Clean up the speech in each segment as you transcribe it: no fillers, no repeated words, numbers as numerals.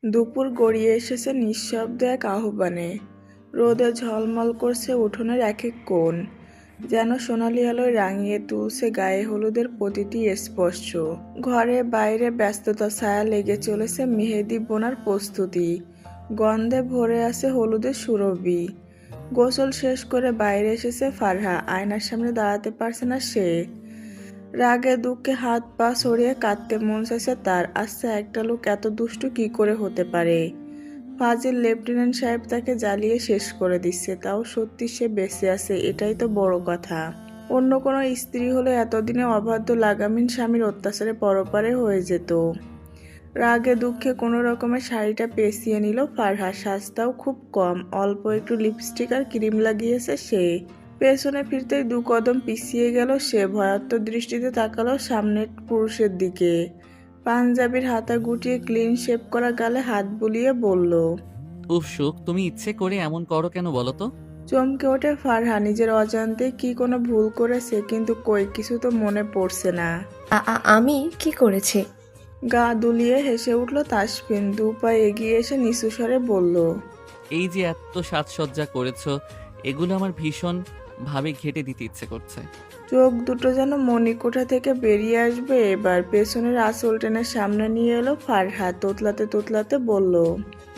দুপুর গড়িয়ে এসেছে নিঃশব্দে এক আহ্বানে। রোদে ঝলমল করছে উঠোনের এক এক কোণ, যেন সোনালি আলোয় রাঙিয়ে তুলছে গায়ে হলুদের প্রতিটি স্পর্শ। ঘরে বাইরে ব্যস্ততা ছায়া লেগে চলেছে মেহেদি বোনার প্রস্তুতি। গন্ধে ভরে আছে হলুদের সুরভি। গোসল শেষ করে বাইরে এসেছে ফারহা, আয়নার সামনে দাঁড়াতে পারছে না সে। রাগে দুঃখে হাত পা ছড়িয়ে কাঁদতে মন চাইছে তার। আচ্ছা, একটা লোক এত দুষ্টু কি করে হতে পারে? ফাজিল লেফটেন্যান্ট সাহেব তাকে জ্বালিয়ে শেষ করে দিচ্ছে, তাও সত্যি সে বেঁচে আছে, এটাই তো বড় কথা। অন্য কোনো স্ত্রী হলে এতদিনে অবাধ্য লাগামহীন স্বামীর অত্যাচারে পরপারে হয়ে যেত। রাগে দুঃখে কোনো রকমের শাড়িটা পেঁচিয়ে নিল ফারহা। সাজটাও খুব কম, অল্প একটু লিপস্টিক আর ক্রিম লাগিয়েছে সে। পেছনে ফিরতেই দু কদম পিছিয়ে গেল সে। ভয়ার্ত দৃষ্টিতে তাকালো সামনের পুরুষের দিকে। পাঞ্জাবির হাতা গুটিয়ে ক্লিন শেভ করা গালে হাত বুলিয়ে বলল। উফ সুখ, তুমি ইচ্ছে করে এমন করো কেন বলো তো? চমকে ওঠে ফারহা। নিজের অজান্তে কি কোনো ভুল করেছে, কিন্তু কই কিছু তো মনে পড়ছে না। আমি কি করেছি? গা দুলিয়ে হেসে উঠল তাসফিন। দু পা এগিয়ে এসে নিচু স্বরে বলল। এই যে এত সাজসজ্জা করেছো, এগুলো আমার ভীষণ ভাবে ঘেটে দিতে ইচ্ছে করছে। চোখ দুটো যেন মণিকোঠা থেকে বেরিয়ে আসবে এবার। পেছনের আঁচল টেনে সামনে নিয়ে এলো ফারহা। তোতলাতে তোতলাতে বলল।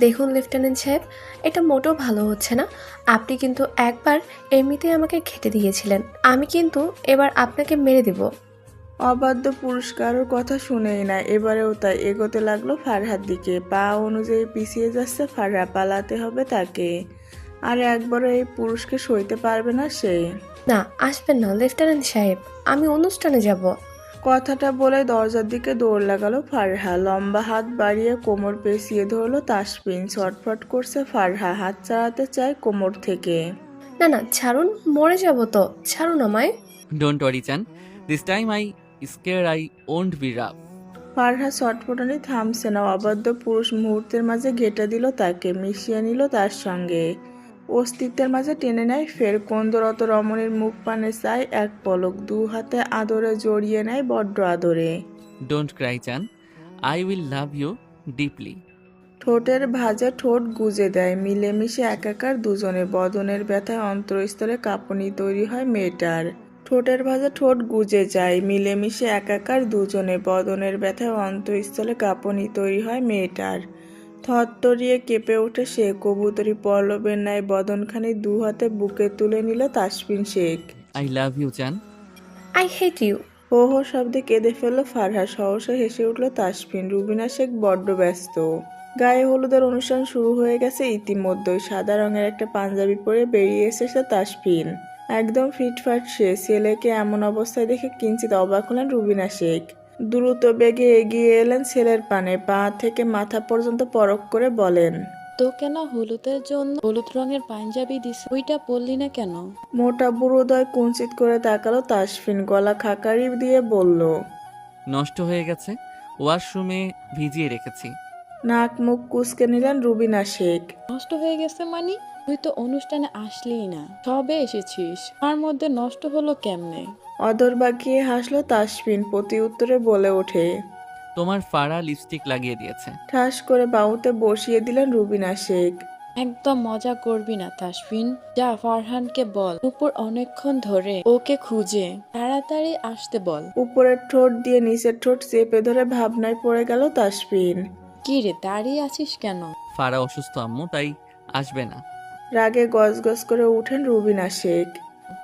দেখুন লেফটেন্যান্ট সাহেব, এটা মোটেও ভালো হচ্ছে না। আপনি কিন্তু একবার এমনিতেই আমাকে ঘেঁটে দিয়েছিলেন, আমি কিন্তু এবার আপনাকে মেরে দেব। অবাধ্য পুরস্কারের কথা শুনেই না, এবারেও তাই। এগোতে লাগলো ফারহার দিকে। পা অনুযায়ী পিছিয়ে যাচ্ছে ফারহা। পালাতে হবে তাকে। আর একবারও এই পুরুষকে সইতে পারবে না সে। না, আসবেন না লেফটেন্যান্ট সাহেব, আমি অনুষ্ঠানে যাব। কথাটা বলে দরজার দিকে দৌড় লাগালো ফারহা। লম্বা হাত বাড়িয়ে কোমর পেঁচিয়ে ধরলো তাসফিন। ছটফট করছে ফারহা, হাত ছাড়াতে চায় কোমর থেকে। না না, ছাড়ুন, মরে যাব তো, ছাড়ুন আমায়। Don't worry Chan, this time I swear I won't be rough. Farha ছটফটানি থামছে না। অবাধ্য পুরুষ মুহূর্তের মাঝে ঘেঁটে দিল তাকে, মিশিয়ে নিল তার সঙ্গে। অস্তিত্বের মাঝে টেনে নেয় ফের। কন্দরত রমণীর মুখ পানে চায় এক পলক। দু হাতে আদরে জড়িয়ে নেয় বড্ড আদরে। Don't cry Chan, I will love you deeply. ঠোঁটের ভাঁজে ঠোঁট গুজে দেয়। মিলেমিশে একাকার দুজনে। বদনের ব্যথায় অন্তরস্থলে কাঁপুনি তৈরি হয় মেয়েটার। ঠোঁটের ভাঁজে ঠোঁট গুজে যায়। মিলেমিশে একাকার দুজনে। বদনের ব্যথায় অন্তরস্থলে কাঁপুনি তৈরি হয় মেয়েটার। থরথরিয়ে কেঁপে ওঠে সে। কবুতরি পল্লবের ন্যায় বদনখানি দু হাতে বুকে তুলে নিল Tasfin Sheikh. I love you Chan. I hate you. হো হো শব্দে কেঁদে ফেলল ফারহা। সহসা হেসে উঠল তাসফিন। রুবিনা শেখ বড্ড ব্যস্ত। গায়ে হলুদের অনুষ্ঠান শুরু হয়ে গেছে ইতিমধ্যেই। সাদা রঙের একটা পাঞ্জাবি পরে বেরিয়ে এসেছে তাসফিন। একদম ফিটফাট সে। ছেলেকে এমন অবস্থায় দেখে কিঞ্চিত অবাক হলেন রুবিনা শেখ। দ্রুত বেগে এগিয়ে এলেন ছেলের পানে। পা থেকে মাথা পর্যন্ত পরখ করে বলেন। তোকে না হলুদের জন্য হলুদ রঙের পাঞ্জাবি দিছে, ওইটা পরলি না কেন? মোটা বুড়োদয় কুঞ্চিত করে তাকালো তাসফিন। গলা খাকারি দিয়ে বলল। নষ্ট হয়ে গেছে, ওয়াশরুমে ভিজিয়ে রেখেছি। নাক মুখ কুঁচকে নিলেন রুবিনা শেখ। নষ্ট হয়ে গেছে মানে? তুই তো অনুষ্ঠানে আসলিই না, সবে এসেছিস, তার মধ্যে নষ্ট হলো কেমনে? অধর বাঁকিয়ে হাসলো তাসফিন। প্রতি উত্তরে বলে ওঠে। তোমার ফাড়া লিপস্টিক লাগিয়ে দিয়েছে। ঠাস করে বাহুতে বসিয়ে দিলেন রুবিনা শেখ। একদম মজা করবি না তাসফিন। যা ফারহানকে বল উপর অনেকক্ষণ ধরে ওকে খুঁজে, তাড়াতাড়ি আসতে বল। উপরের ঠোঁট দিয়ে নিচের ঠোঁট চেপে ধরে ভাবনায় পড়ে গেল তাসফিন। কি রে, দাঁড়িয়ে আছিস কেন? ফাড়া অসুস্থ আম্মু, তাই আসবে না। রাগে গজগজ করে উঠেন রুবিনা শেখ।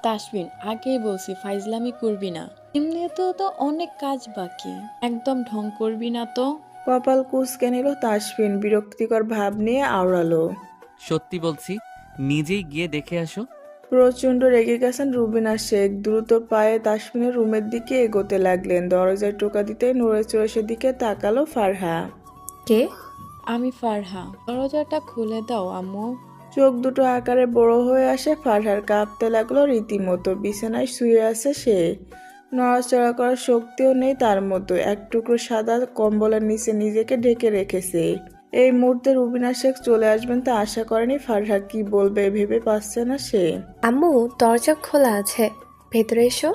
তাসফিন, আগেই বলছি ফাইজলামি করবি না। এমনিতেও তো অনেক কাজ বাকি, একদম ঢং করবি না তো। কপাল কুঁচকে নিল তাসফিন। বিরক্তিকর ভাব নিয়ে আওড়ালো। সত্যি বলছি, নিজেই গিয়ে দেখে আসো। প্রচণ্ড রেগে গেছেন রুবিনা শেখ। দ্রুত পায়ে তাসফিনের রুমের দিকে এগোতে লাগলেন। দরজায় টোকা দিতেই নড়ে চড়ে সেদিকে তাকালো ফারহা। কে? আমি ফারহা, দরজাটা খুলে দাও আম্মু। চোখ দুটো আকারে বড় হয়ে আসে ফারহার। কাঁপতে লাগলো রীতিমতো। বিছানায় শুয়ে আছে সে। নড়াচড়া করার শক্তিও নেই তার মতো। এক টুকরো সাদা কম্বলের নিচে নিজেকে ঢেকে রেখেছে। এই মুহূর্তে রুবিনা শেখ চলে আসবেন তা আশা করেনি ফারহা। কি বলবে ভেবে পাচ্ছে না সে। আম্মু, দরজা খোলা আছে, ভেতরে এসো।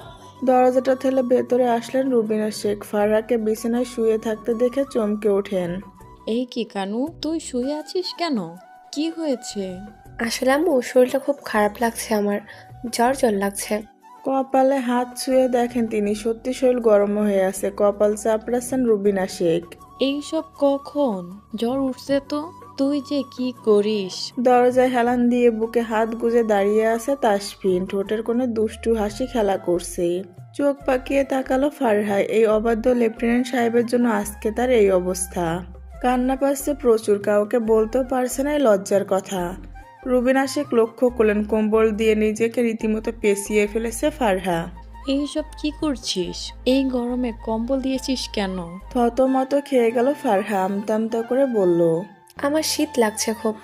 দরজাটা ঠেলে ভেতরে আসলেন রুবিনা শেখ। ফারহাকে বিছানায় শুয়ে থাকতে দেখে চমকে ওঠেন। এই কি কানু, তুই শুয়ে আছিস কেন? কি হয়েছে? আসলে আম্মু শরীরটা খুব খারাপ লাগছে আমার, জ্বর জ্বর লাগছে। কপালে হাত ছুঁয়ে দেখেন তিনি সত্যি শরীর গরম হয়ে আছে। কপাল চাপড়াচ্ছেন রুবিনা শেখ। এইসব কখন? জ্বর উঠছে তো। তুই যে কি করিস? দরজায় হেলান দিয়ে বুকে হাত গুজে দাঁড়িয়ে আছে তাসফিন, ঠোঁটের কোণে দুষ্টু হাসি খেলা করছে। চোখ পাকিয়ে তাকালো ফারহা। এই অবাধ্য লেফটেন্যান্ট সাহেবের জন্য আজকে তার এই অবস্থা। কান্না পাচ্ছে প্রচুর, কাউকে বলতেও পারছে না এই লজ্জার কথা। রুবিনা শেখ লক্ষ্য করলেন কম্বল দিয়ে নিজেকে রীতিমতো পেঁচিয়ে ফেলেছে ফারহা। এইসব কি করছিস? এই গরমে কম্বল দিয়েছিস কেন? থতমত খেয়ে গেল ফারহা, আমতা আমতা করে বলল। আমার শীত লাগছে খুব।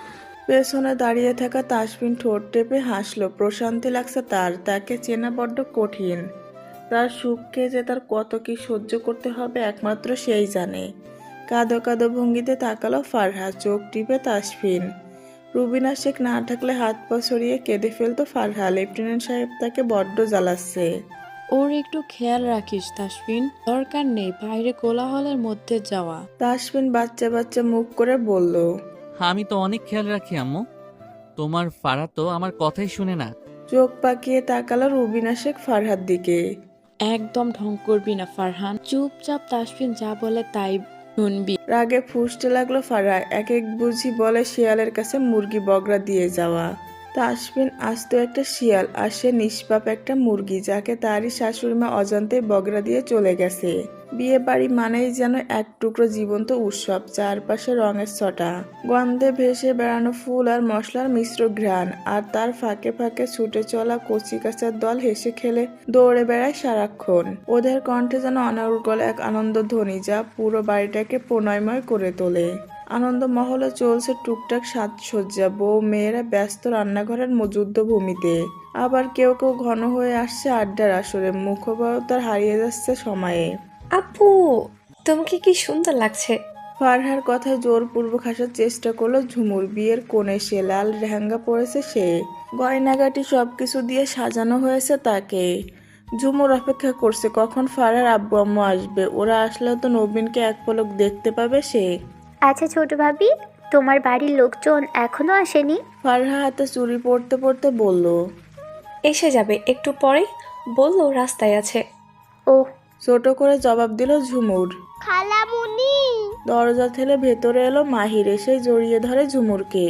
পেছনে দাঁড়িয়ে থাকা তাসফিন ঠোঁট টেপে হাসলো। প্রশান্তি লাগছে তার, তাকে চেনা বড্ড কঠিন। তার সুখকে যে তার কত কি সহ্য করতে হবে একমাত্র সেই জানে। কাঁদো কাঁদো ভঙ্গিতে তাকালো ফারহা, চোখ টিপে তাসফিন। রুবিনা শেখ না থাকলে হাত পা ছড়িয়ে কেঁদে ফেলতো ফারহা। লেফটেন্যান্ট সাহেব তাকে বড্ড জ্বালাচ্ছে। ওর একটু খেয়াল রাখিস তাসফিন, দরকার নেই বাইরে কোলাহলের মধ্যে যাওয়া। তাসফিন বাচ্চা বাচ্চা মুখ করে বলল। আমি তো অনেক খেয়াল রাখি আম্মু। তোমার ফারা তো আমার কথাই শুনে না। চোখ পাকিয়ে তাকালো রুবিনা শেখ ফারহার দিকে। একদম ঢং করবি না ফারহান, চুপচাপ তাসফিন যা বলে তাই শুনবি। রাগে ফুঁসতে লাগলো ফারহা। এক এক বুঝি বলে শিয়ালের কাছে মুরগি বগরা দিয়ে যাওয়া। তাসফিন আস্ত একটা শিয়াল, আর সে নিষ্পাপ একটা মুরগি, যাকে তারই শাশুড়িমা অজান্তে বগরা দিয়ে চলে গেছে। বিয়ে বাড়ি মানেই যেন এক টুকরো জীবন্ত উৎসব, চারপাশে রঙের ছটা, গন্ধে ভেসে বেড়ানো ফুল আর মশলার মিশ্র ঘ্রাণ, আর তার ফাঁকে ফাঁকে ছুটে চলা কচি কাচার দল হেসে খেলে দৌড়ে বেড়ায় সারাক্ষণ। ওদের কণ্ঠে যেন অনার্গল এক আনন্দ ধ্বনি, যা পুরো বাড়িটাকে প্রণয়ময় করে তোলে। আনন্দ মহলে চলছে টুকটাক সাজসজ্জা, বউ মেয়েরা ব্যস্ত রান্নাঘরের যুদ্ধভূমিতে, আবার কেউ কেউ ঘন হয়ে আসছে আড্ডার আসরে, মুখবারতার হারিয়ে যাচ্ছে সময়ে। আপু, তোমাকে কি সুন্দর লাগছে। ফারহার কথায় জোরপূর্বক হাসার চেষ্টা করলো ঝুমুর। বিয়ের কোণে সে, লাল লেহেঙ্গা পরেছে সে, গয়নাগাটি সবকিছু দিয়ে সাজানো হয়েছে তাকে। ঝুমুর অপেক্ষা করছে কখন ফারহার আব্বু আম্মু আসবে। ওরা আসলে তো নবীনকে এক পলক দেখতে পাবে সে। আচ্ছা ছোট ভাবি, তোমার বাড়ির লোকজন এখনো আসেনি? ফারহা হাতে চুড়ি পরতে পরতে বলল। এসে যাবে একটু পরেই, বললো রাস্তায় আছে। ও ছোট করে জবাব দিল ঝুমুর। খালামুনি, দরজা ঠেলে ভেতরে এলো মাহির, এসে জড়িয়ে ধরে ঝুমুরকে।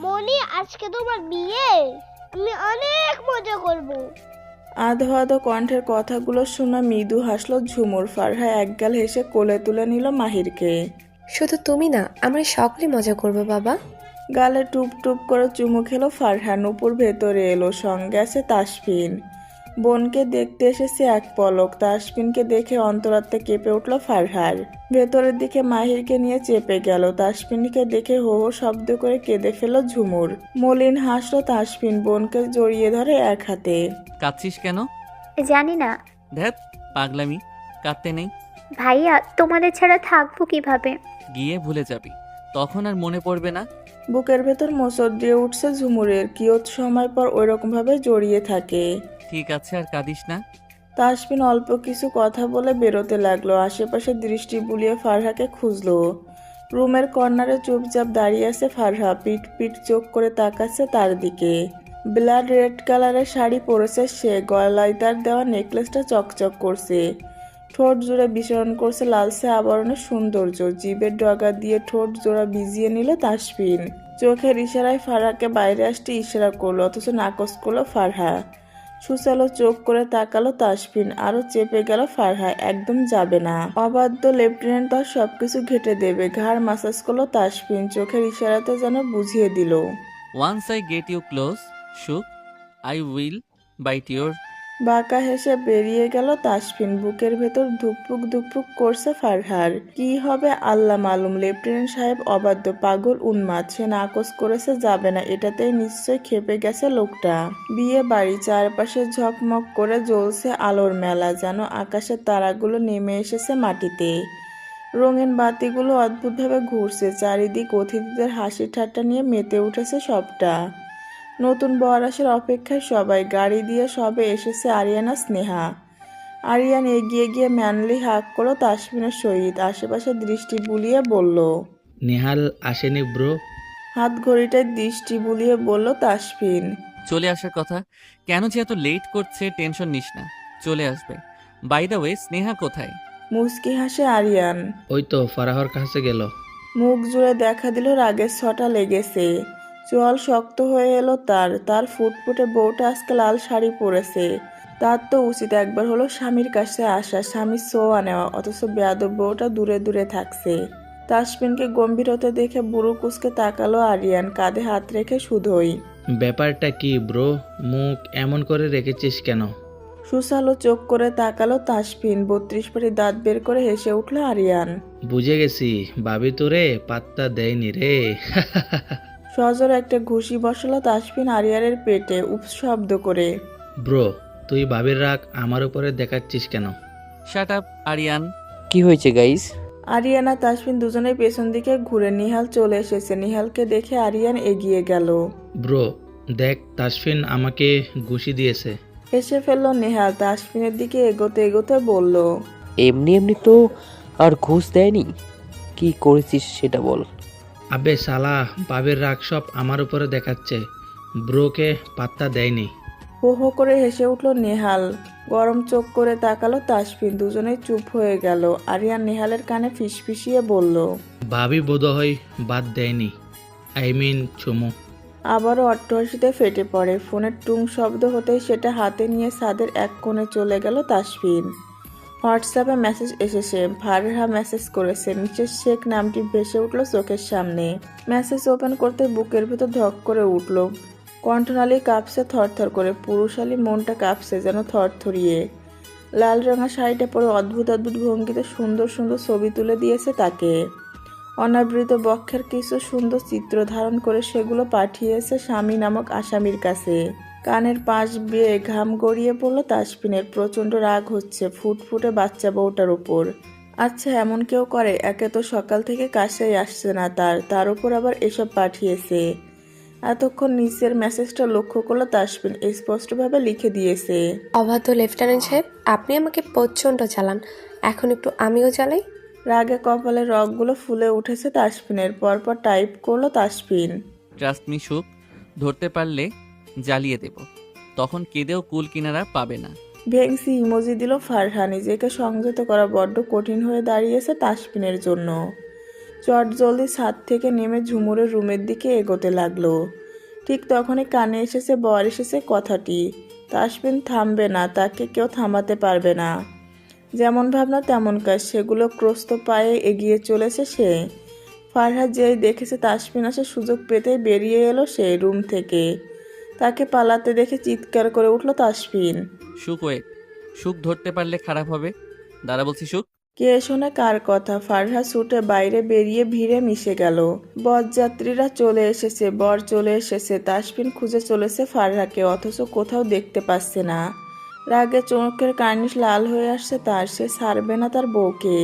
মনি আজকে তোমার বিয়ে, আমি অনেক মজা করব। আধো আধো কণ্ঠের কথাগুলো শুনে মৃদু হাসলো ঝুমুর। ফারহা একগাল হেসে কোলে তুলে নিল মাহিরকে। শুধু তুমি না, আমরা সকলে মজা করবো বাবা। গালে টুপ টুপ করে চুমু খেলো ফারহা। নুপুর ভেতরে এলো, সঙ্গে আছে তাসফিন। বোনকে দেখতে এসেছে এক পলক। তাসফিনকে দেখে অন্তরাত্মা কেঁপে উঠল ফারহার। ভেতরের দিকে মাহিরকে নিয়ে চেপে গেল। তাসফিনকে দেখে হো হো শব্দ করে কেঁদে ফেল ঝুমুর। মলিন হাসলো তাসফিন, বোনকে জড়িয়ে ধরে এক হাতে। কাঁদছিস কেন? জানি না ধ্যাত, পাগলামি, কাঁদতে নেই। ভাইয়া, তোমাদের ছাড়া থাকবো কিভাবে? গিয়ে ভুলে যাবি, তখন আর মনে পড়বে না। বুকের ভেতর মোচড় দিয়ে উঠছে ঝুমুরের। কিয়ত সময় পর ওইরকম ভাবে জড়িয়ে থাকে। ঠিক আছে, আর কাঁদিস না। তাসফিন অল্প কিছু কথা বলে বেরোতে লাগলো। আশেপাশে দৃষ্টি বুলিয়ে ফারহাকে খুঁজলো। রুমের কর্নারে চুপচাপ দাঁড়িয়ে আছে ফারহা, পিট পিট চোখ করে তাকাচ্ছে তার দিকে। ব্লাড রেড কালারের শাড়ি পরেছে সে, গলায় তার দেওয়া নেকলেসটা চকচক করছে। ঠোঁট জোড়া বিচরণ করছে লালসে আবরণের সৌন্দর্য। জিভের ডগা দিয়ে ঠোঁট জোড়া ভিজিয়ে নিল তাসফিন। চোখের ইশারায় ফারহাকে বাইরে আসতে ইশারা করলো, অথচ নাকচ করলো ফারহা। সুচালো চোখ করে তাকালো তাসফিন, আরো চেপে গেল ফারহা, একদম যাবে না। অবাধ্য লেফটেন্যান্ট তার সবকিছু ঘেটে দেবে। ঘাড় মাসাজ করলো তাসফিন, চোখের ইশারাতে যেন বুঝিয়ে দিল। Once I get you close, সুখ, আই উইল বাইট ইউর। বাঁকা হেসে বেরিয়ে গেল তাসফিন। বুকের ভেতর ধুকপুক ধুকপুক করছে ফারহার। কি হবে আল্লাহ মালুম। লেফটেন্যান্ট সাহেব অবাধ্য, পাগল, উন্মাদ। সে নাকচ করেছে যাবে না, এটাতেই নিশ্চয় খেপে গেছে লোকটা। বিয়ে বাড়ি, চারপাশে ঝকমক করে জ্বলছে আলোর মেলা, যেন আকাশের তারাগুলো নেমে এসেছে মাটিতে। রঙিন বাতিগুলো অদ্ভুতভাবে ঘুরছে চারিদিক। অতিথিদের হাসি ঠাট্টা নিয়ে মেতে উঠেছে সবটা। নতুন বর আসার অপেক্ষায় সবাই। গাড়ি দিয়ে সবে এসেছে আরিয়ানা স্নেহা। আরিয়ান এগিয়ে গিয়ে ম্যানলি হাঁক করলো তাসফিনের সহিত। আশেপাশে দৃষ্টি বুলিয়ে বলল। নেহাল আসেনি ব্রো? হাত ঘড়িটায় দৃষ্টি বুলিয়ে বলল তাসফিন। চলে আসার কথা, কেন যে এত লেট করছে টেনশন নিস না, চলে আসবে। বাই দ্য ওয়ে, স্নেহা কোথায়? মুচকি হাসে আরিয়ান। ওই তো ফারাহর কাছে গেল। মুখ জুড়ে দেখা দিল রাগের ছটা লেগেছে। চোয়াল শক্ত হয়ে এলো তার ফুটফুটে বউটা আজকে লাল শাড়ি পরেছে। তার তো উচিত একবার হলো স্বামীর কাছে আসা, স্বামীর ছোঁয়া নেওয়া, অথচ বেয়াদব বউটা দূরে দূরে থাকছে। তাসফিনকে গম্ভীর হতে দেখে বুড়ো কুচকে তাকালো আরিয়ান, কাঁধে হাত রেখে শুধোই। ব্যাপারটা কি ব্রো? মুখ এমন করে রেখেছিস কেন? সুসালো চোখ করে তাকালো তাসফিন, 32 পাটি দাঁত বের করে হেসে উঠল আরিয়ান। বুঝে গেছি, ভাবি তোরে পাত্তা দেয়নি রে। সজোর একটা ঘুষি বসালো তাসফিন আরিয়ানের পেটে, উপস শব্দ করে। ব্রো, তুই ভাবির রাগ আমার উপরে দেখাচ্ছিস কেন? Shut up Aryan. কি হয়েছে গাইস? আরিয়ান আর তাসফিন দুজনেই পেছন দিকে ঘুরে। নিহাল চলে এসেছে। নিহালকে দেখে আরিয়ান এগিয়ে গেল। ব্রো দেখ, তাসফিন আমাকে ঘুষি দিয়েছে। হেসে ফেলল নেহাল, তাসফিনের দিকে এগোতে এগোতে বলল। এমনি এমনি তো আর ঘুষ দেয়নি, কি করেছিস সেটা বল। আবে শালা, ভাবির রাগ সব আমার উপরে দেখাচ্ছে, ব্রোকে পাত্তা দেয়নি। হো হো করে হেসে উঠল নেহাল। গরম চোখ করে তাকালো তাসফিন, দুজনেই চুপ হয়ে গেল। আরিয়ান নেহালের কানে ফিসফিসিয়ে বলল। ভাবি বোধহয় বাদ দেয়নি, আই মিন চুমু। আবারও অট্টহাসিতে ফেটে পড়ে। ফোনের টুং শব্দ হতেই সেটা হাতে নিয়ে ছাদের এক কোণে চলে গেল তাসফিন। হোয়াটসঅ্যাপে মেসেজ এসেছে। ফারহা মেসেজ করেছে। মিসেস শেখ নামটি ভেসে উঠল চোখের সামনে। মেসেজ ওপেন করতে বুকের ভেতর ধক করে উঠল। কণ্ঠনালী কাঁপছে থরথর করে, পুরুষালী মনটা কাঁপছে যেন থরথরিয়ে। লাল রঙা শাড়িটা পরে অদ্ভুত অদ্ভুত ভঙ্গিতে সুন্দর সুন্দর ছবি তুলে দিয়েছে তাকে। অনাবৃত বক্ষের কিছু সুন্দর চিত্র ধারণ করে সেগুলো পাঠিয়েছে স্বামী নামক আসামির কাছে। কানের পাশ বেয়ে ঘাম গড়িয়ে পড়ল তাসফিনের। প্রচণ্ড রাগ হচ্ছে ফুটফুটে বাচ্চা বউটার উপর। আচ্ছা, এমন কেউ করে? একে তো সকাল থেকে কাছেই আসছে না তার উপর আবার এসব পাঠিয়েছে। এতক্ষণ নিচের মেসেজটা লক্ষ্য করলো তাসফিন, স্পষ্টভাবে লিখে দিয়েছে। অবাধ্য লেফটেন্যান্ট সাহেব, আপনি আমাকে প্রচণ্ড চালান, এখন একটু আমিও চালাই। রাগে কপালের রগগুলো ফুলে উঠেছে তাসফিনের। পরপর টাইপ করলো তাসফিন। ট্রাস্ট মি সুখ, ধরতে পারলে জ্বালিয়ে দেব, তখন কেঁদেও কুল কিনারা পাবে না। ভেংসি ইমোজি দিল ফারহা। নিজেকে সংযত করা বড্ড কঠিন হয়ে দাঁড়িয়েছে তাসফিনের জন্য। চট জলদি ছাদ থেকে নেমে ঝুমুরের রুমের দিকে এগোতে লাগলো। ঠিক তখনই কানে এসেছে বর এসেছে কথাটি। তাসফিন থামবে না, তাকে কেউ থামাতে পারবে না। যেমন ভাবনা তেমন কাজ, সেগুলো ক্রস্ত পায়ে এগিয়ে চলেছে সে। ফারহা যেই দেখেছে তাসফিন আসার সুযোগ পেতেই বেরিয়ে এলো সে রুম থেকে। তাকে পালাতে দেখে চিৎকার করে উঠল তাসফিন। সুখ ওয়েট, সুখ ধরতে পারলে খারাপ হবে, দাঁড়া বলছি সুখ। কে শোনে কার কথা? ফারহা ছুটে বাইরে বেরিয়ে ভিড়ে মিশে গেল। বরযাত্রীরা চলে এসেছে, বর চলে এসেছে। তাসফিন খুঁজে চলেছে ফারহাকে, অথচ কোথাও দেখতে পাচ্ছে না। রাগে চোখের কার্নিশ লাল হয়ে আসছে তার। সে ছাড়বে না তার বউকে,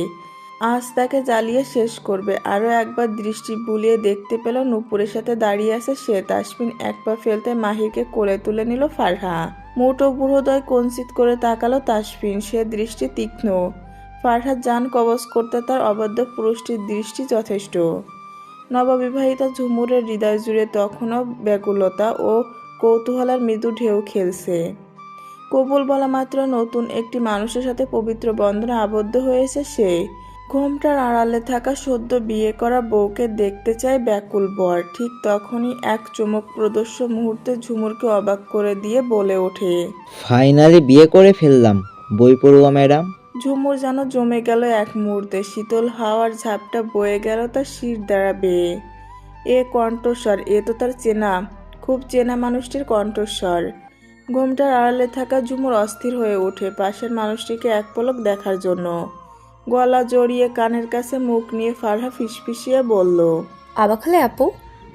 আজ তাকে জ্বালিয়ে শেষ করবে। আরও একবার দৃষ্টি বুলিয়ে দেখতে পেল নূপুরের সাথে দাঁড়িয়ে আছে সে। তাসফিন এক পা ফেলতে মাহিরকে কোলে তুলে নিল ফারহা। মোটো বুড়োদয় কঞ্চিত করে তাকালো তাসফিন। সে দৃষ্টি তীক্ষ্ণ। ফারহার জান কবজ করতে তার অবাধ্য পুরুষটির দৃষ্টি যথেষ্ট। নববিবাহিতা ঝুমুরের হৃদয় জুড়ে তখনও ব্যাকুলতা ও কৌতূহলের মৃদু ঢেউ খেলছে। কবুল বলা মাত্র নতুন একটি মানুষের সাথে পবিত্র বন্ধনে আবদ্ধ হয়েছে সে। ঘোমটার আড়ালে থাকা সদ্য বিয়ে করা বউকে দেখতে চায় ব্যাকুল বর। ঠিক তখনই এক চমক প্রদর্শ মুহূর্তে ঝুমুরকে অবাক করে দিয়ে বলে ওঠে। ফাইনালি বিয়ে করে ফেললাম বই পড়ুয়া ম্যাডাম। ঝুমুর যেন জমে গেল এক মুহূর্তে। শীতল হাওয়ার ঝাপটা বয়ে গেল তার শির দ্বারা বেয়ে। এ কণ্ঠস্বর, এ তো তার চেনা, খুব চেনা মানুষটির কণ্ঠস্বর। ঘোমটার আড়ালে থাকা ঝুমুর অস্থির হয়ে ওঠে পাশের মানুষটিকে এক পলক দেখার জন্য। গলা জড়িয়ে কানের কাছে মুখ নিয়ে ফারহা ফিসফিসিয়ে বলল। অবাক হলে আপু,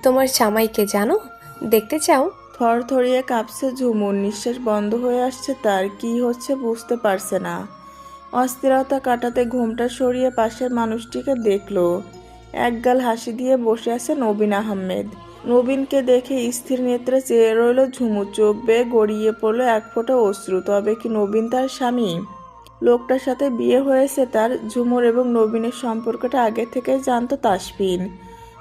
তোমার জামাইকে জানো? দেখতে চাও? থরথরিয়ে কাঁপছে ঝুমুর। নিঃশ্বাস বন্ধ হয়ে আসছে তার। কি হচ্ছে বুঝতে পারছে না। অস্থিরতা কাটাতে ঘোমটা সরিয়ে পাশের মানুষটিকে দেখল। একগাল হাসি দিয়ে বসে আছে নবীন আহমেদ। নবীনকে দেখে স্থির নেত্রে চেয়ে রইল ঝুমুর। চোখ বেয়ে গড়িয়ে পড়ল এক ফোঁটা অশ্রু। তবে কি নবীন তার স্বামী? লোকটার সাথে বিয়ে হয়েছে তার। ঝুমুর এবং নবীনের সম্পর্কটা আগে থেকে জানতো তাসফিন।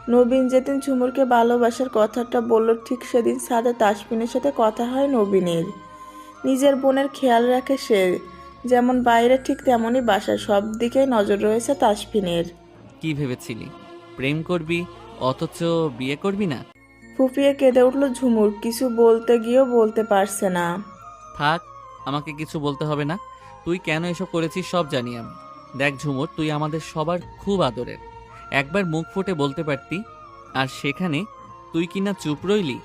নবীন যেদিন ঝুমুরকে ভালোবাসার কথাটা বলল ঠিক সেদিন সাদে তাসফিনের সাথে কথা হয় নবীনের। নিজের বোনের খেয়াল রাখে সে, যেমন বাইরে ঠিক তেমনই বাসায় সব দিকেই নজর রয়েছে তাসফিনের। কি ভেবেছিলি প্রেম করবি অথচ বিয়ে করবি না? ফুপিয়ে কেঁদে উঠল ঝুমুর, কিছু বলতে গিয়েও বলতে পারছে না। থাক, আমাকে কিছু বলতে হবে না। তুই কেন এসব করেছিস সব জানি আমি। দেখ ঝুমুর, তুই আমাদের সবার খুব আদরের। একবার মুখ ফুটে বলতে পারতি, আর সেখানে তুই কিনা চুপ রইলি।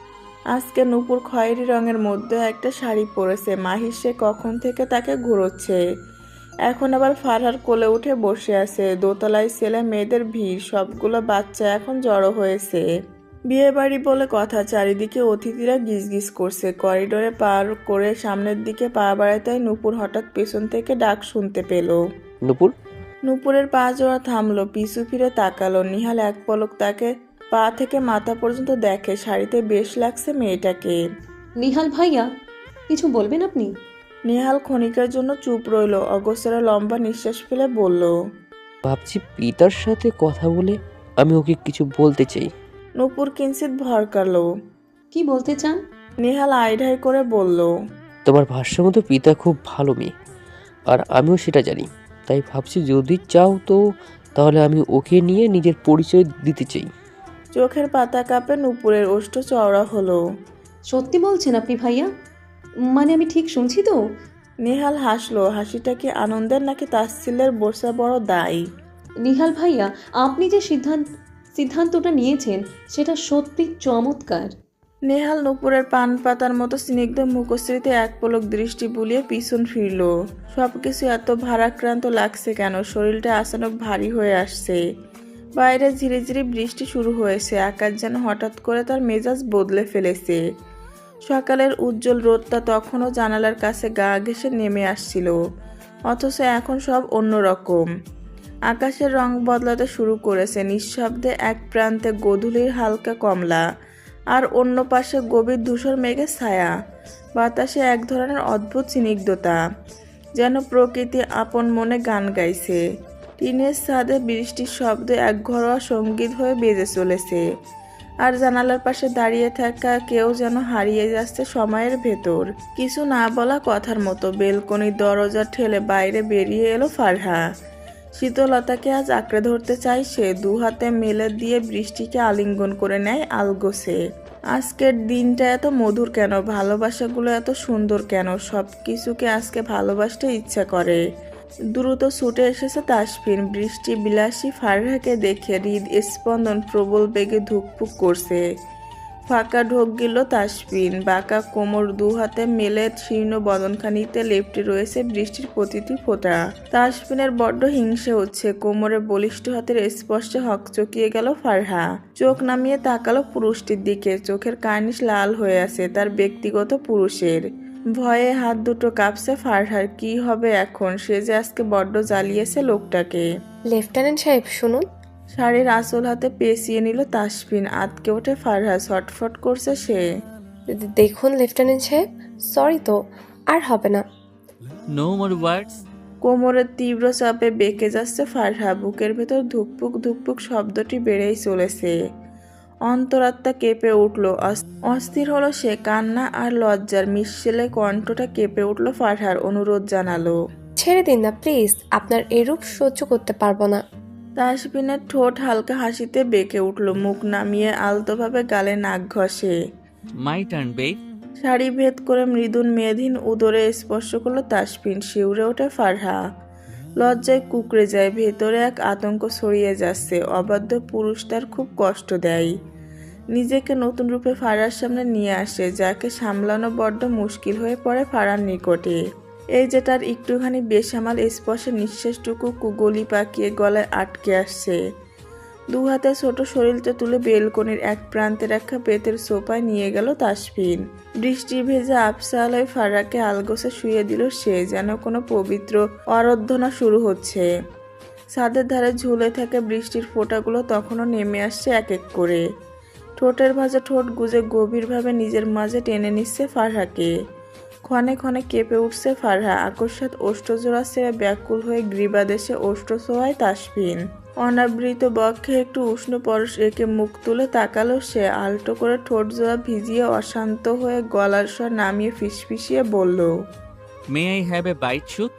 আজকে নূপুর খয়েরি রঙের মধ্যে একটা শাড়ি পরেছে। মাহির সে কখন থেকে তাকে ঘুরোচ্ছে। এখন আবার ফারহার কোলে উঠে বসে আছে। দোতলায় ছেলে মেয়েদের ভিড়, সবগুলো বাচ্চা এখন জড়ো হয়েছে। বিয়ে বাড়ি বলে কথা, চারিদিকে অতিথিরা গিজগিজ করছে। করিডোরে পার করে সামনের দিকে পা বাড়াতেই নূপুর হঠাৎ পেছন থেকে ডাক শুনতে পেল। নুপুর, নূপুরের পা জোড়া থামলো, পিছু ফিরে তাকালো। নিহাল এক পলক তাকে পা থেকে মাথা পর্যন্ত দেখে। শাড়িতে বেশ লাগছে মেয়েটাকে। নিহাল ভাইয়া, কিছু বলবেন আপনি? নিহাল ক্ষণিকের জন্য চুপ রইল, অগোচরে লম্বা নিঃশ্বাস ফেলে বলল, ভাবছি পিতার সাথে কথা বলে আমি ওকে কিছু বলতে চাই। নূপুর কিঞ্চিত ভরকালো। কি বলতে চান? নিহাল আইঢাই করে বলল, তোমার ভাষ্যমতো পিতা খুব ভালো মেয়ে, আর আমিও সেটা জানি। তাই ভাবছি যদি চাও তো তাহলে আমি ওকে নিয়ে নিজের পরিচয় দিতে চাই। চোখের পাতা কাঁপে নূপুরের, ওষ্ঠ চওড়া হলো। সত্যি বলছেন আপনি ভাইয়া? মানে আমি ঠিক শুনছি তো? নিহাল হাসলো। হাসিটা কি আনন্দের নাকি তাচ্ছিল্যের বসা বড় দায়? নিহাল ভাইয়া, আপনি যে সিদ্ধান্তটা নিয়েছেন সেটা সত্যি চমৎকার। নেহাল নূপুরের পান পাতার মতো স্নিগ্ধ মুখশ্রীতে এক পলক দৃষ্টি বুলিয়ে পিছন ফিরল। সবকিছু এত ভারাক্রান্ত লাগছে কেন? শরীরটা আচানক ভারী হয়ে আসছে। বাইরে ঝিরি ঝিরি বৃষ্টি শুরু হয়েছে। আকাশ যেন হঠাৎ করে তার মেজাজ বদলে ফেলেছে। সকালের উজ্জ্বল রোদটা তখনও জানালার কাছে গা ঘেঁষে নেমে আসছিল, অথচ এখন সব অন্যরকম। আকাশের রং বদলাতে শুরু করেছে। নিঃশব্দে এক প্রান্তে গোধূলির হালকা কমলা, আর অন্য পাশে গভীর ধূসর মেঘের ছায়া। বাতাসে এক ধরনের অদ্ভুত স্নিগ্ধতা, যেন প্রকৃতি আপন মনে গান গাইছে। টিনের ছাদে বৃষ্টির শব্দ এক ঘরোয়া সঙ্গীত হয়ে বেজে চলেছে, আর জানালার পাশে দাঁড়িয়ে থাকা কেউ যেন হারিয়ে যাচ্ছে সময়ের ভেতর। কিছু না বলা কথার মতো বেলকনির দরজা ঠেলে বাইরে বেরিয়ে এলো ফারহা। শীতলতাকে আজ আঁকড়ে ধরতে চাই সে। দু হাতে মেলে দিয়ে বৃষ্টিকে আলিঙ্গন করে নেয় আলগোছে। আজকের দিনটা এত মধুর কেন? ভালোবাসাগুলো এত সুন্দর কেন? সব কিছুকে আজকে ভালোবাসতে ইচ্ছা করে। দ্রুত ছুটে এসেছে তাসফিন। বৃষ্টি বিলাসী ফারহাকে দেখে হৃদ স্পন্দন প্রবল বেগে ধুকপুক করছে। ফাঁকা ঢোক গেল তাসফিন। বাঁকা কোমর, দু হাতে মেলে শীর্ণ বদনখানিতে লেপ্টে রয়েছে বৃষ্টির প্রতিটি ফোঁটা। তাসফিনের বড্ড হিংসে হচ্ছে। কোমরে বলিষ্ঠ হাতের স্পর্শে হকচকিয়ে গেল ফারহা। চোখ নামিয়ে তাকালো পুরুষটির দিকে। চোখের কার্নিশ লাল হয়ে আছে, তার ব্যক্তিগত পুরুষের। ভয়ে হাত দুটো কাঁপছে ফারহার। কি হবে এখন? সে যে আজকে বড্ড জ্বালিয়েছে লোকটাকে। লেফটেন্যান্ট সাহেব শুনুন। শাড়ির আঁচল হাতে পেঁচিয়ে নিল তাসফিন। আতকে ওঠে ফারহা, ছটফট করছে সে। দেখুন লেফটেন্যান্ট সাহেব, সরি তো, আর হবে না। নো মোর ওয়ার্ডস। কোমরের তীব্র চাপে বেঁকে যাচ্ছে ফারহা। বুকের ভেতর ধুকপুক ধুকপুক শব্দটি বেড়েই চলেছে। অন্তরাত্মা কেঁপে উঠল। অস্থির হলো সে। কান্না আর লজ্জার মিশেলে কণ্ঠটা কেঁপে উঠল ফারহার। অনুরোধ জানালো, ছেড়ে দিন না প্লিজ, আপনার এরূপ সহ্য করতে পারবো না। তাসফিনের ঠোঁট হালকা হাসিতে বেঁকে উঠল। মুখ নামিয়ে আলতোভাবে গালে নাক ঘষে। My turn babe. শাড়ি ভেদ করে মৃদুন মেধহীন উদরে স্পর্শ করলো তাসফিন। শিউরে ওঠে ফারহা। লজ্জায় কুকড়ে যায়। ভেতরে এক আতঙ্ক ছড়িয়ে যাচ্ছে। অবাধ্য পুরুষ তার খুব কষ্ট দেয়। নিজেকে নতুন রূপে ফারহার সামনে নিয়ে আসে, যাকে সামলানো বড্ড মুশকিল হয়ে পড়ে ফারহার নিকটে। এই যে তার একটুখানি বেসামাল স্পর্শে নিঃশ্বাসটুকু কুগলি পাকিয়ে গলায় আটকে আসছে। দু হাতে ছোট শরীরটা তুলে বেলকনির এক প্রান্তে রাখা বেতের সোফায় নিয়ে গেল তাসফিন। বৃষ্টি ভেজা আবসা আলোয় ফারহাকে আলগোছে শুয়ে দিল সে, যেন কোনো পবিত্র আরাধনা শুরু হচ্ছে। ছাদের ধারে ঝুলে থাকা বৃষ্টির ফোঁটাগুলো তখনও নেমে আসছে এক এক করে। ঠোঁটের ভাজা ঠোঁট গুজে গভীরভাবে নিজের মাঝে টেনে নিচ্ছে ফারহাকে। ক্ষণে ক্ষণে কেঁপে উঠছে ফারহা। আকস্মাৎ ওষ্ঠজোড়া ছেড়ে ব্যাকুল হয়ে গ্রীবাদেশে ওষ্ঠ ছোঁয়ায় তাসফিন। অনাবৃত বক্ষে একটু উষ্ণ পরশ এঁকে মুখ তুলে তাকালো সে। আলতো করে ঠোঁট জোড়া ভিজিয়ে অশান্ত হয়ে গলার স্বর নামিয়ে ফিসফিসিয়ে বলল। May I have a bite shoot?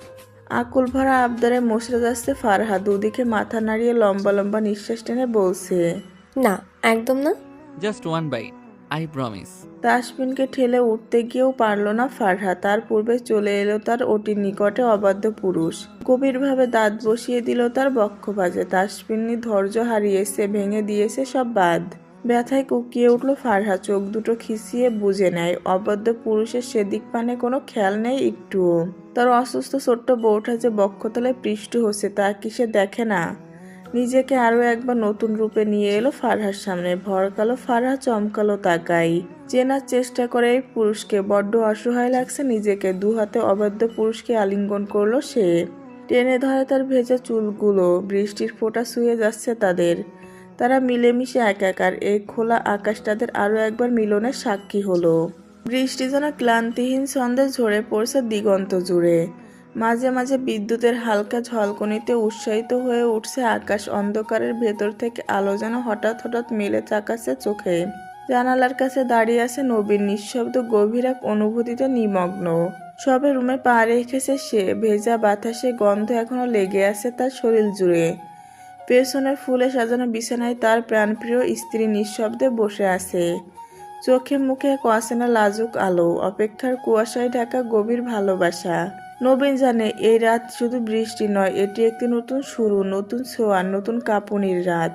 আকুল ভরা আবদারে মশরে যাচ্ছে ফারহা। দুদিকে মাথা নাড়িয়ে লম্বা লম্বা নিঃশ্বাস টেনে বলছে। না, একদম না। Just one bite, I promise. তাসফিনকে ঠেলে উঠতে গিয়েও পারল না ফারহা। তার পূর্বে চলে এলো তার ওটির নিকটে অবাধ্য পুরুষ। গভীরভাবে দাঁত বসিয়ে দিল তার বক্ষবাজে। তাসফিনি ধৈর্য হারিয়েছে, ভেঙে দিয়েছে সব বাঁধ। ব্যথায় কুকিয়ে উঠল ফারহা। চোখ দুটো খিচিয়ে বুঝে নেয় অবাধ্য পুরুষের সেদিক পানে কোনো খেয়াল নেই একটুও। তার অসুস্থ ছোট্ট বউটা যে বক্ষতলে পৃষ্ঠ হচ্ছে তা কি সে দেখে না? নিজেকে আরো একবার নতুন রূপে নিয়ে এলো ফারহার সামনে। ভরকালো ফারহা চমকালো তাকাই। চেনার চেষ্টা করে এই পুরুষকে। বড্ড অসহায় লাগছে নিজেকে। দু হাতে অবাধ্য পুরুষকে আলিঙ্গন করলো সে। টেনে ধরে তার ভেজা চুলগুলো। বৃষ্টির ফোঁটা ছুঁয়ে যাচ্ছে তাদের। তারা মিলেমিশে একাকার। এই খোলা আকাশ তাদের আরো একবার মিলনের সাক্ষী হলো। বৃষ্টি যেন ক্লান্তিহীন ছন্দে ঝরে পড়ছে দিগন্ত জুড়ে। মাঝে মাঝে বিদ্যুতের হালকা ঝলকনিতে উৎসাহিত হয়ে উঠছে আকাশ। অন্ধকারের ভেতর থেকে আলো যেন হঠাৎ হঠাৎ মেলে তাকাচ্ছে চোখে। জানালার কাছে দাঁড়িয়ে আছে নবীন, নিঃশব্দ গভীর এক অনুভূতিতে নিমগ্ন। সবে রুমে পা রেখেছে সে। ভেজা বাতাসে গন্ধ এখনো লেগে আছে তার শরীর জুড়ে। পেছনের ফুলে সাজানো বিছানায় তার প্রাণপ্রিয় স্ত্রী নিঃশব্দে বসে আছে। চোখে মুখে এক অচেনা লাজুক আলো। অপেক্ষার কুয়াশায় ঢাকা গভীর ভালোবাসা। নবীন জানে এই রাত শুধু বৃষ্টি নয়, এটি একটি নতুন শুরু, নতুন ছোঁয়া, নতুন কাঁপুনির রাত।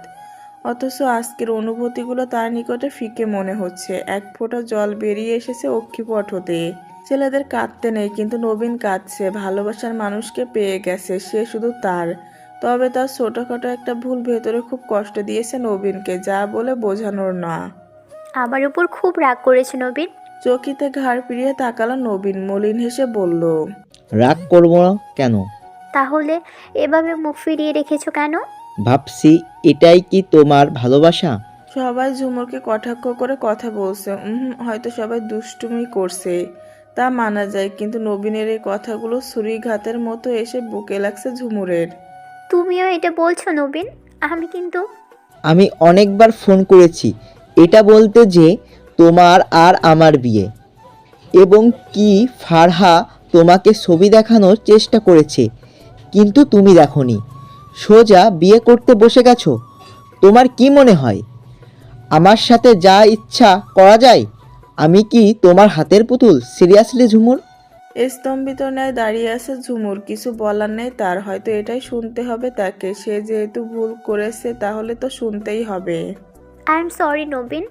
অথচ আজকের অনুভূতিগুলো তার নিকটে ফিকে মনে হচ্ছে। এক ফোঁটা জল বেরিয়ে এসেছে অক্ষিপট হতে। ছেলেদের কাঁদতে নেই, কিন্তু নবীন কাঁদছে। ভালোবাসার মানুষকে পেয়ে গেছে সে, শুধু তার। তবে তার ছোটখাটো একটা ভুল ভেতরে খুব কষ্ট দিয়েছে নবীনকে, যা বলে বোঝানোর না। আমার উপর খুব রাগ করেছে নবীন। চকিতে ঘাড় ফিরিয়ে তাকালো নবীন। মলিন হেসে বলল। রাগ করবো না কেন? তাহলে এভাবে মুখ ফিরিয়ে রেখেছো কেন? ভাবছি এটাই কি তোমার ভালোবাসা? সবাই ঝুমুরকে কটাক্ষ করে কথা বলছে। হয়তো সবাই দুষ্টুমি করছে, তা মানা যায়, কিন্তু নবীনের এই কথাগুলো ছুরিঘাতের মতো এসে বুকে লাগছে ঝুমুরের। তুমিও এটা বলছো নবীন? আমি অনেকবার ফোন করেছি এটা বলতে যে তোমার আর আমার বিয়ে, এবং কি ফারহা তোমাকে ছবি দেখানোর চেষ্টা করেছে, কিন্তু তুমি দেখোনি, সোজা বিয়ে করতে বসে গেছো। তোমার কি মনে হয় আমার সাথে যা ইচ্ছা করা যায়? আমি কি তোমার হাতের পুতুল? সিরিয়াসলি ঝুমুর? স্তম্ভিত ন্যায় দাঁড়িয়ে আছে ঝুমুর। কিছু বলার নেই তার। হয়তো এটাই শুনতে হবে তাকে। সে যেহেতু ভুল করেছে তাহলে তো শুনতেই হবে। আই এম সরি নবীন,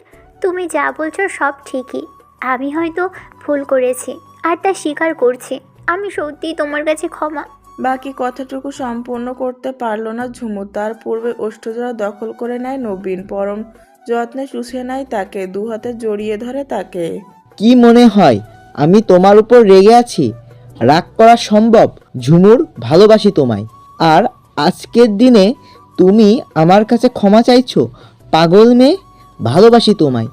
তুমি যা বলছো সব ঠিকই। আমি হয়তো ভুল করেছি আর তা স্বীকার করছি। আমি সত্যিই তোমার কাছে ক্ষমা। বাকি কথাটুকু সম্পূর্ণ করতে পারল না ঝুমুর। তার পূর্বে ওষ্ঠজোড়া দখল করে নেয় নবীন। পরম যত্নে শুষে নেয় তাকে, দু হাতে জড়িয়ে ধরে তাকে। কি মনে হয় আমি তোমার উপর রেগে আছি? রাগ করা সম্ভব ঝুমুর? ভালোবাসি তোমায়, আর আজকের দিনে তুমি আমার কাছে ক্ষমা চাইছো? পাগল মেয়ে, ভালোবাসি তোমায়,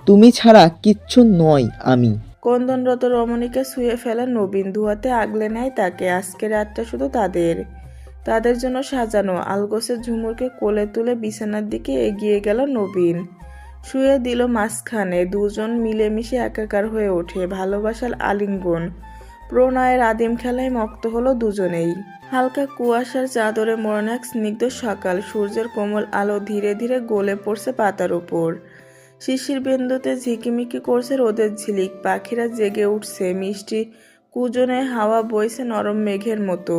তুমি ছাড়া কিচ্ছু নয় আমি। ক্রন্দনরত রমণীকে শুয়ে ফেলে নবীন। দুহাতে আগলে নেয় তাকে। আজকের রাতটা শুধু তাদের জন্য সাজানো। আলগোসে ঝুমুরকে কোলে তুলে বিছানার দিকে এগিয়ে গেল নবীন। শুয়ে দিল মাঝখানে। দুজন মিলেমিশে একাকার হয়ে ওঠে। ভালোবাসার আলিঙ্গন, প্রণয়ের আদিম খেলায় মক্ত হলো দুজনেই। হালকা কুয়াশার চাদরে মোড়ানো এক স্নিগ্ধ সকাল। সূর্যের কোমল আলো ধীরে ধীরে গলে পড়ছে পাতার উপর। শিশির বিন্দুতে ঝিকিমিকি করছে রোদের ঝিলিক। পাখিরা জেগে উঠছে। মিষ্টি কুজনে হাওয়া বইছে নরম মেঘের মতো।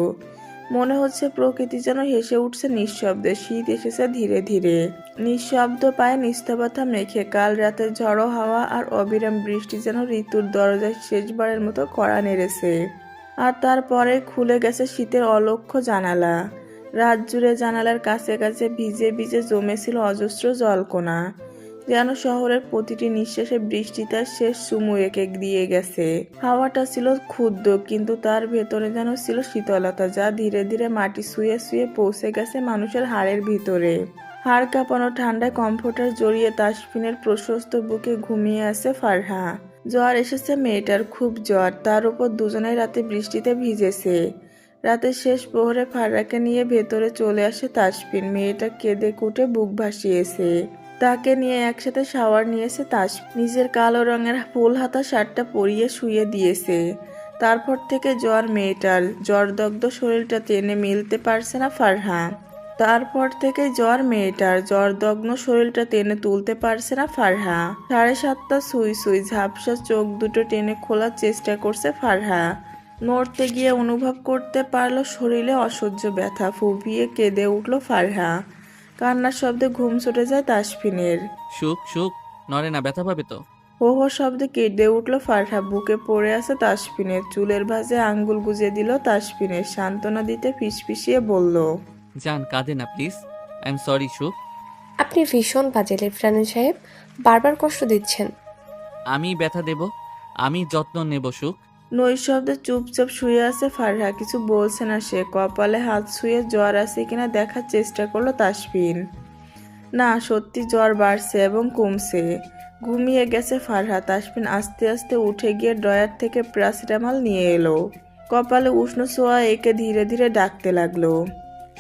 মনে হচ্ছে প্রকৃতি যেন হেসে উঠছে নিঃশব্দে। শীত এসেছে ধীরে ধীরে। নিঃশব্দ পায়ে নিস্তব্ধতা মেখে। কাল রাতের ঝড়ো হাওয়া আর অবিরাম বৃষ্টি যেন ঋতুর দরজায় শেষবারের মতো কড়া নেড়েছে। আর তারপরে খুলে গেছে শীতের অলক্ষ্য জানালা। রাত জুড়ে জানালার কাছে কাছে ভিজে ভিজে জমেছিল অজস্র জলকণা। যেন শহরের প্রতিটি নিঃশ্বাসে বৃষ্টি তার শেষ চুমু এঁকে দিয়ে গেছে। হাওয়াটা ছিল ক্ষুদ্র, কিন্তু তার ভেতরে যেন ছিল শীতলতা, যা ধীরে ধীরে মাটি ছুঁয়ে ছুঁয়ে পৌঁছে গেছে মানুষের হাড়ের ভিতরে। হাড় কাঁপানো ঠান্ডায় কমফোর্টার জড়িয়ে তাসফিনের প্রশস্ত বুকে ঘুমিয়ে আছে ফারহা। জ্বর এসেছে মেয়েটার, খুব জ্বর। তার উপর দুজনেই রাতে বৃষ্টিতে ভিজেছে। রাতের শেষ প্রহরে ফারহাকে নিয়ে ভেতরে চলে আসে তাসফিন। মেয়েটা কেঁদে কুটে বুক ভাসিয়েছে। তাকে নিয়ে একসাথে শাওয়ার নিয়েছে তাসফিন। নিজের কালো রঙের ফুল হাতা শার্টটা পরিয়ে শুয়ে দিয়েছে। তারপর থেকে জ্বর মেয়েটার, জ্বরদগ্ধ শরীরটা টেনে মিলতে পারছে না ফারহা। তারপর থেকে জ্বরদগ্ন শরীরটা টেনে তুলতে পারছে না ফারহা। 7:30 সুই সুই ঝাপসা চোখ দুটো টেনে খোলার চেষ্টা করছে ফারহা। নড়তে গিয়ে অনুভব করতে পারলো শরীরে অসহ্য ব্যথা। ফুপিয়ে কেঁদে উঠল ফারহা। কান্নার শব্দে ঘুম ছুটে যায় তাসফিনের। সুখ সুখ, নড়ে না, ব্যথা পাবে তো। হো হো শব্দে কেঁদে উঠল ফারহা। বুকে পড়ে আছে তাসফিনের। চুলের ভাঁজে আঙ্গুল গুজে দিল তাসফিনের। সান্ত্বনা দিতে ফিসফিসিয়ে বলল, জান কাঁদে না প্লিজ, আই এম সরি সুখ। আপনি ভীষণ বাজে লেফটেন্যান্ট সাহেব, বারবার কষ্ট দিচ্ছেন। আমি ব্যথা দেব, আমি যত্ন নেব সুখ। নৈশব্দে চুপচাপ শুয়ে আছে ফারহা। কিছু বলছে না সে। কপালে হাত শুয়ে জ্বর আছে কিনা দেখার চেষ্টা করলো তাসফিন। না, সত্যি জ্বর বাড়ছে এবং কমছে। ঘুমিয়ে গেছে ফারহা। তাসফিন আস্তে আস্তে উঠে গিয়ে ড্রয়ার থেকে প্যারাসিটামল নিয়ে এলো। কপালে উষ্ণ ছোঁয়া একে ধীরে ধীরে ডাকতে লাগলো।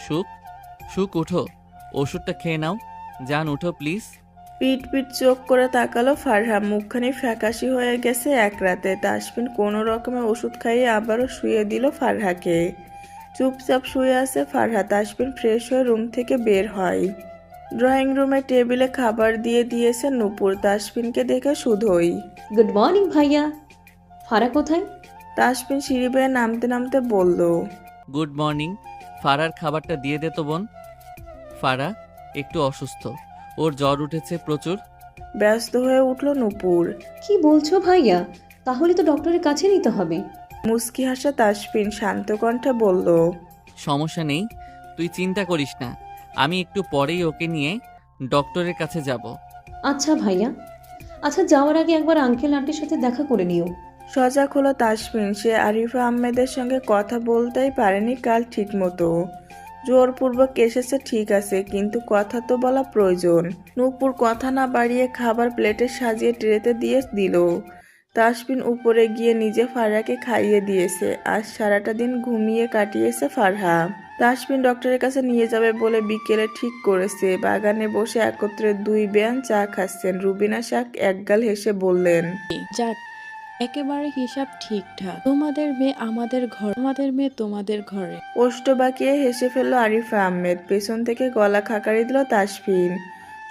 সুখ সুখ উঠো, ওষুধটা খেয়ে নাও। জান উঠো প্লিজ। পিট পিট চোখ করে তাকালো ফারহা। মুখখানি ফ্যাকাশি হয়ে গেছে এক রাতে। তাসফিন কোনো রকমে ওষুধ খাইয়ে আবারও শুয়ে দিল ফারহাকে। চুপচাপ শুয়ে আছে ফারহা। তাসফিন ফ্রেশ হয়ে রুম থেকে বের হয়। ড্রয়িং রুমে টেবিলে খাবার দিয়ে দিয়েছে নূপুর। তাসফিনকে দেখে শুধোই। গুড মর্নিং ভাইয়া। ফারা কোথায়? তাসফিন সিঁড়ি বেয়ে নামতে নামতে বলল, গুড মর্নিং। ফারার খাবারটা দিয়ে দে তো বোন। ফারা একটু অসুস্থ, ওর জ্বর উঠেছে প্রচুর। ব্যস্ত হয়ে উঠল নূপুর। কি বলছো ভাইয়া? তাহলে তো ডক্টরের কাছে নিতে হবে। মুস্কি হাসা তাসফিন শান্ত কণ্ঠে বলল, সমস্যা নেই, তুই চিন্তা করিস না, আমি একটু পরেই ওকে নিয়ে ডক্টরের কাছে যাব। আচ্ছা ভাইয়া। আচ্ছা, যাওয়ার আগে একবার আঙ্কেল আন্টির সাথে দেখা করে নিও। সজাগ হলো তাসফিন। সে আরিফা আহমেদের সঙ্গে কথা বলতেই পারেনি কাল ঠিক মতো। জোরপূর্বক এসেছে ঠিক আছে, কিন্তু কথা তো বলা প্রয়োজন। নূপুর কথা না বাড়িয়ে খাবার প্লেটে সাজিয়ে ট্রেতে দিয়ে দিল। তাসফিন উপরে গিয়ে নিজে ফারহাকে খাইয়ে দিয়েছে। আজ সারাটা দিন ঘুমিয়ে কাটিয়েছে ফারহা। তাসফিন ডক্টরের কাছে নিয়ে যাবে বলে বিকেলে ঠিক করেছে। বাগানে বসে একত্রে দুই বেয়ান চা খাচ্ছেন। রুবিনা শাক একগাল হেসে বললেন, যাক, একেবারে হিসাব ঠিকঠাক। তোমাদের মেয়ে আমাদের ঘর, আমাদের মেয়ে তোমাদের ঘরে। ওষ্ঠ বাঁকিয়ে হেসে ফেলল আরিফা আহমেদ। পেছন থেকে গলা খাকারি দিল তাসফিন।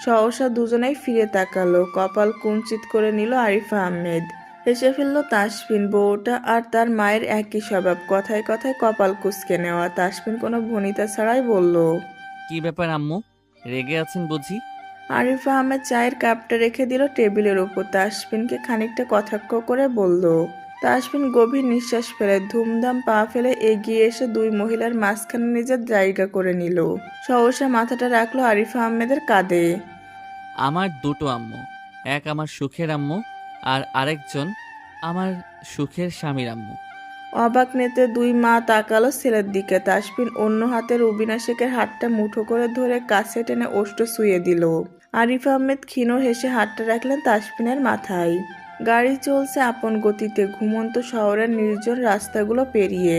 সহসা দুজনেই ফিরে তাকালো। কপাল কুঞ্চিত করে নিল আরিফা আহমেদ। হেসে ফেলল তাসফিন। বউটা আর তার মায়ের একই স্বভাব, কথায় কথায় কপাল কুঁচকে নেওয়া। তাসফিন কোনো ভনিতা ছাড়াই বলল, কি ব্যাপার আম্মু, রেগে আছেন বুঝি? আরিফা আহমেদ চায়ের কাপটা রেখে দিল টেবিলের উপর। তাসফিনকে খানিকটা কটাক্ষ করে বলল। তাসফিন গভীর নিঃশ্বাস ফেলে ধুমধাম পা ফেলে এগিয়ে এসে দুই মহিলার মাঝখানে নিজের জায়গা করে নিল। সহসা মাথাটা রাখলো আরিফা আহমেদের কাঁধে। আমার দুটো আম্মু, এক আমার সুখের আম্মু আর আরেকজন আমার সুখের স্বামীর আম্মু। অবাক নেতে দুই মা তাকালো ছেলের দিকে। তাসফিন অন্য হাতে রুবিনা শেখের হাতটা মুঠো করে ধরে কাছে টেনে ওষ্ঠ শুয়ে দিল। আরিফা আহমেদ ক্ষীণ হেসে হাতটা রাখলেন তাসফিনের মাথায়। গাড়ি চলছে আপন গতিতে ঘুমন্ত শহরের নির্জন রাস্তাগুলো পেরিয়ে।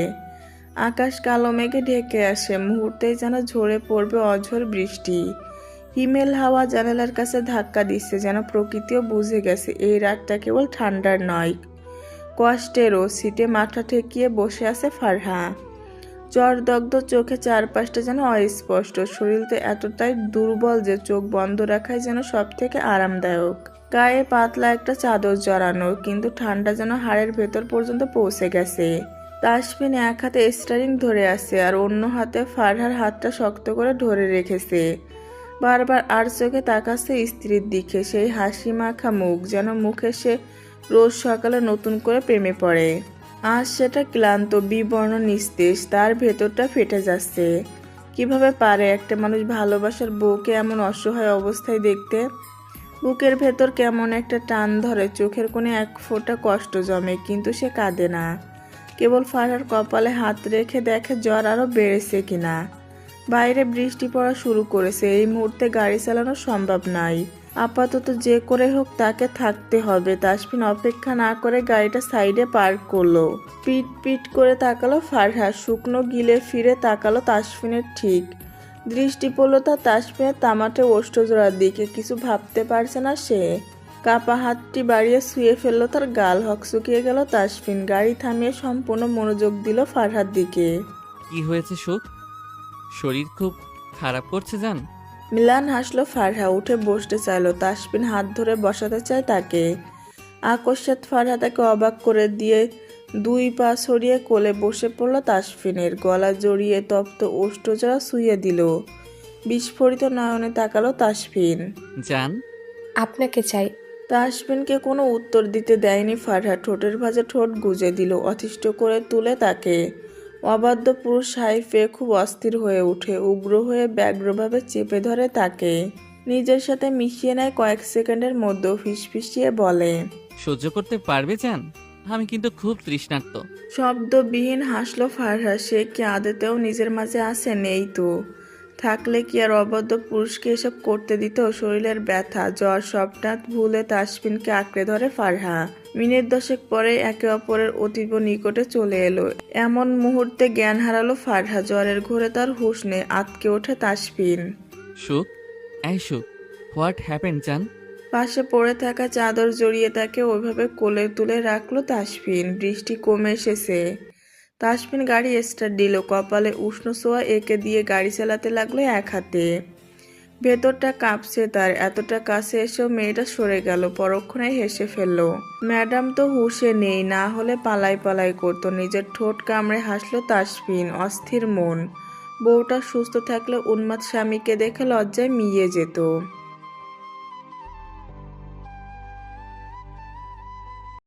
আকাশ কালো মেঘে ঢেকে আসে। মুহূর্তেই যেন ঝরে পড়বে অঝোর বৃষ্টি। হিমেল হাওয়া জানালার কাছে ধাক্কা দিচ্ছে, যেন প্রকৃতিও বুঝে গেছে এই রাতটা কেবল ঠান্ডার নয়, কষ্টেরও। সিটে মাথা ঠেকিয়ে বসে আছে ফারহা। জ্বরদগ্ধ চোখে চারপাশটা যেন অস্পষ্ট। শরীরটা এতটাই দুর্বল যে চোখ বন্ধ রাখাই যেন সব থেকে আরামদায়ক। গায়ে পাতলা একটা চাদর জড়ানো, কিন্তু ঠান্ডা যেন হাড়ের ভেতর পর্যন্ত পৌঁছে গেছে। তাসফিন এক হাতে স্টারিং ধরে আছে আর অন্য হাতে ফারহার হাতটা শক্ত করে ধরে রেখেছে। বারবার আর চোখে তাকাচ্ছে স্ত্রীর দিকে। সেই হাসি মাখা মুখ, যেন মুখে সে রোজ সকালে নতুন করে প্রেমে পড়ে। আজ সেটা ক্লান্ত, বিবর্ণ, নিস্তেজ। তার ভেতরটা ফেটে যাচ্ছে। কিভাবে পারে একটা মানুষ ভালোবাসার বউকে এমন অসহায় অবস্থায় দেখতে? বুকের ভেতর কেমন একটা টান ধরে। চোখের কোণে এক ফোঁটা কষ্ট জমে, কিন্তু সে কাঁদে না। কেবল ফারহার কপালে হাত রেখে দেখে জ্বর আরও বেড়েছে কিনা। বাইরে বৃষ্টি পড়া শুরু করেছে। এই মুহূর্তে গাড়ি চালানো সম্ভব নয়। আপাতত যে করে হোক তাকে থাকতে হবে। তাসফিন অপেক্ষা না করে গাড়িটা সাইডে পার্ক করলো। পিট পিট করে তাকালো ফারহা, শুকনো গিলে ফিরে তাকালো তাসফিনের ঠিক দৃষ্টি পড়লো তার তাসফিনের তামাটে ওষ্ঠজোড়ার দিকে। কিছু ভাবতে পারছে না সে। কাপা হাতটি বাড়িয়ে শুয়ে ফেললো তার গাল। হক শুকিয়ে গেল তাসফিন। গাড়ি থামিয়ে সম্পূর্ণ মনোযোগ দিল ফারহার দিকে। কি হয়েছে সুখ? শরীর খুব খারাপ করছে জান? মিলান হাসলো ফারহা, উঠে বসতে চাইলো। তাসফিন হাত ধরে বসাতে চায় তাকে। আকস্মাৎ ফারহা তাকে অবাক করে দিয়ে 2 পা সরিয়ে কোলে বসে পড়ল তাসফিনের। গলা জড়িয়ে তপ্ত ওষ্ঠজোড়া শুইয়ে দিল। বিস্ফোরিত নয়নে তাকালো তাসফিন। জান, আপনাকে চাই। তাসফিনকে কোনো উত্তর দিতে দেয়নি ফারহা। ঠোঁটের ভাঁজে ঠোঁট গুজে দিল। অতিষ্ঠ করে তুলে তাকে। অবাধ্য পুরুষ হাই পেয়ে খুব অস্থির হয়ে ওঠে। উগ্র হয়ে ব্যগ্রভাবে চেপে ধরে তাকে। নিজের সাথে মিশিয়ে নেয় কয়েক সেকেন্ডের মধ্যে। ফিসফিসিয়ে বলে, সহ্য করতে পারবে জান? আমি কিন্তু খুব তৃষ্ণার্ত। শব্দবিহীন হাসলো ফারহা। সে কি আদতেও নিজের মাঝে আসে? নেই তো। থাকলে কি আর অবদ্ধ পুরুষকে এসব করতে দিত? শরীরের ব্যথা, জ্বর সবটা ভুলে তাসফিনকে আঁকড়ে ধরে ফারহা। মিনিট 10 পরে একে অপরের অতীব নিকটে চলে এলো। এমন মুহূর্তে জ্ঞান হারালো ফারহা। জ্বরের ঘোরে তার হুঁশ নেই। আতকে ওঠে তাসফিন। সুখ, এই সুখ, হোয়াট হ্যাপেন জান? পাশে পড়ে থাকা চাদর জড়িয়ে তাকে ওইভাবে কোলে তুলে রাখলো তাসফিন। বৃষ্টি কমে এসেছে। তাসফিন গাড়ি স্টার্ট দিল। কপালে উষ্ণ ছোঁয়া এঁকে দিয়ে গাড়ি চালাতে লাগলো এক হাতে। ভেতরটা কাঁপছে তার। এতটা কাছে এসেও মেয়েটা সরে গেল। পরক্ষণে হেসে ফেলল। ম্যাডাম তো হুঁশে নেই, না হলে পালাই পালাই করতো। নিজের ঠোঁট কামড়ে হাসলো তাসফিন। অস্থির মন। বউটা সুস্থ থাকলে উন্মাদ স্বামীকে দেখে লজ্জায় মিইয়ে যেত।